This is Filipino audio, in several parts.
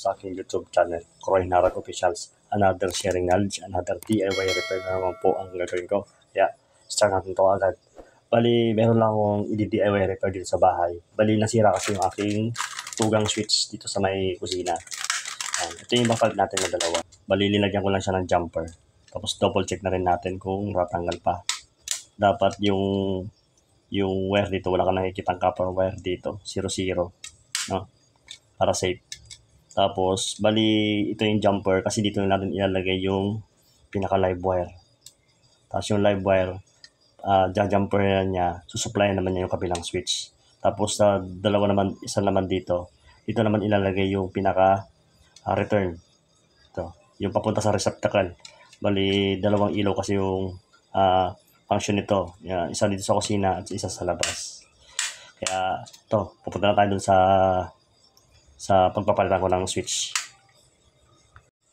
sa aking YouTube channel, Croy Narag Officials. Another sharing knowledge, another DIY repair na naman po ang gagawin ko. Kaya, start natin to agad. Bali, meron lang akong i-DIY repair dito sa bahay. Bali, nasira kasi yung aking tugang switch dito sa may kusina. Ito yung ipapalit natin na dalawa. Bali, linagyan ko lang siya ng jumper. Tapos double check na rin natin kung ratanggal pa. Dapat yung wire dito, wala ka nakikitang copper wire dito, 0-0, no? Para safe. Tapos, bali, ito yung jumper kasi dito na natin ilalagay yung pinaka-live wire. Tapos yung live wire, jumper niya, susuplayan naman niya yung kabilang switch. Tapos sa dalawa naman, isa naman dito naman ilalagay yung pinaka-return. Ito, yung papunta sa receptacle. Bali, dalawang ilaw kasi yung function nito. Isa dito sa kusina at isa sa labas. Kaya ito, pupunta na tayo dun sa pagpapalitan ko ng switch.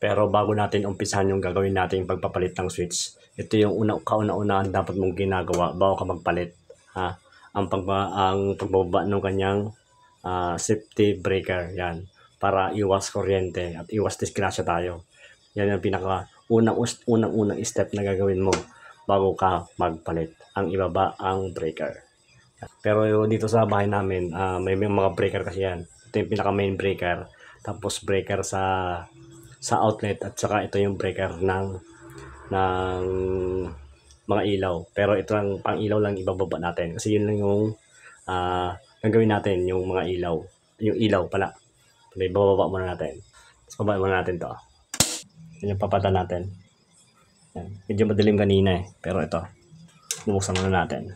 Pero bago natin umpisahan yung gagawin natin yung pagpapalit ng switch, ito yung kauna-una dapat mong ginagawa bago ka magpalit. Ang pagbaba ng kanyang safety breaker. Yan. Para iwas kuryente at iwas disgrasya tayo. Yan yung unang step na gagawin mo bago ka magpalit. Ang ibaba ang breaker. Pero dito sa bahay namin, may mga breaker kasi yan. Ito yung pinaka main breaker. Tapos breaker sa outlet at saka ito yung breaker ng mga ilaw. Pero ito lang pang ilaw lang ibababa natin. Kasi yun lang yung gagawin natin, yung mga ilaw. Yung ilaw pala. Ibababa muna natin. Tapos bababa muna natin to. Yan yung papata natin. Yan. Medyo madilim kanina pero ito, bubuksan muna natin.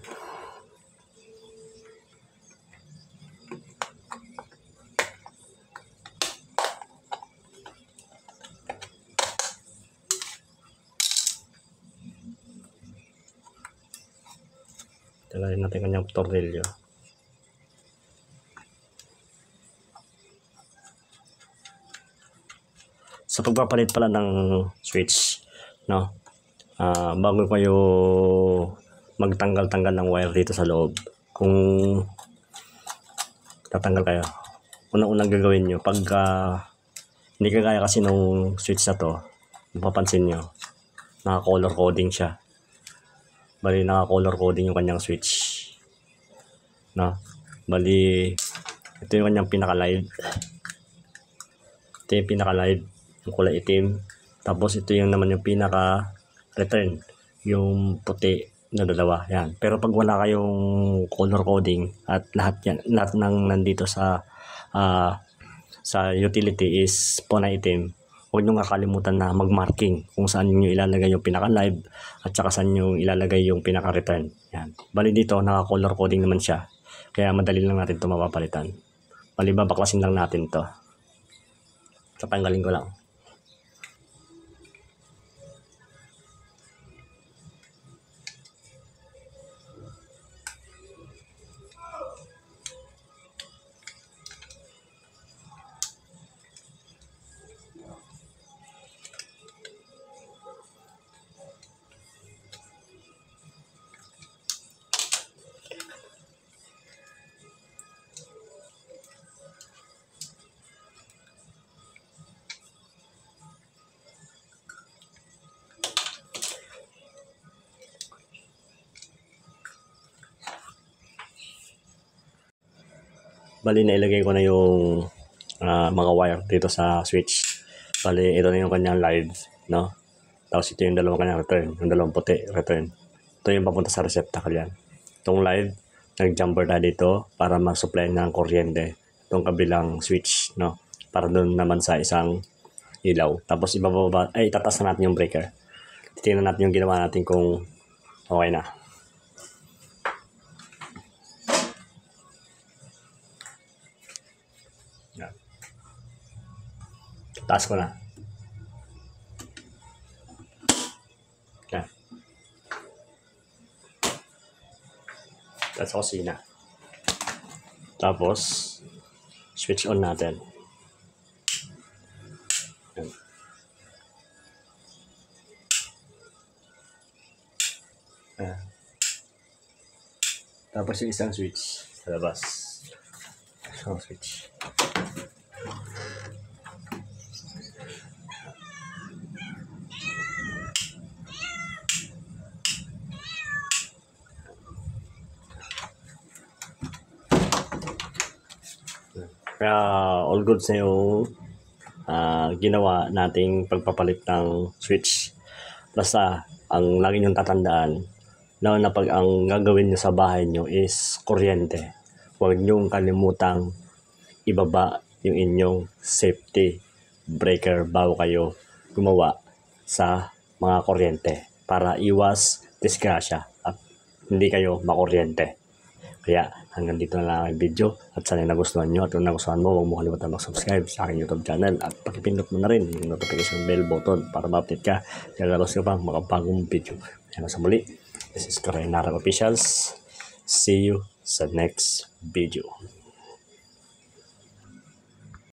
Talayin natin kanyang tornilyo. Sa pagpapalit pala ng switch, no? Bago kayo magtanggal-tanggal ng wire dito sa loob, kung tatanggal kayo, unang-unang gagawin nyo, pagka hindi kagaya kasi nung switch na to, mapapansin nyo, naka-color coding siya. Bali, naka-color coding yung kanyang switch, no? Bali, ito yung kanyang pinaka-live. Ito yung pinaka-live, yung kulay itim. Tapos ito yung naman yung pinaka-return, yung puti na dalawa. Yan. Pero pag wala kayong color coding at lahat ng nandito sa utility is po na itim, huwag nyo kakalimutan na mag-marking kung saan nyo ilalagay yung pinaka-live at saka saan nyo ilalagay yung pinaka-return. Yan. Bali dito, naka-color coding naman siya. Kaya madali lang natin ito mapapalitan. Bali, babaklasin lang natin to. Tatanggalin ko lang. Bali, nailagay ko na yung mga wire dito sa switch. Bali, ito na yung kanyang live, no? Tapos ito yung dalawang kanyang return, yung dalawang puti, return. Ito yung papunta sa receptacle yan. Itong live, nag-jumper na dito para mag-supply ng kuryente. Itong kabilang switch, no? Para doon naman sa isang ilaw. Tapos itataas na natin yung breaker. Titingnan natin yung ginawa natin kung okay na. Taas ko na. Yan. Taas sa kusina. Tapos, switch on natin. Yan. Tapos yung isang switch sa labas. Isang switch. Kaya all good sa yung ginawa nating pagpapalit ng switch. Basta ang lagi niyong tatandaan, lalo na pag ang gagawin niyo sa bahay niyo is kuryente, huwag niyong kalimutang ibaba yung inyong safety breaker bago kayo gumawa sa mga kuryente para iwas disgrasya at hindi kayo makuryente. Kaya hanggang dito na lang ang video at sana nagustuhan nyo, at kung nagustuhan mo, huwag mo kalimutan mag-subscribe sa aking YouTube channel at pakipindot mo na rin yung notification bell button para ma-update ka kagalos ka pang makabagong video. Kaya sa muli, this is Karay Narang Officials. See you sa next video.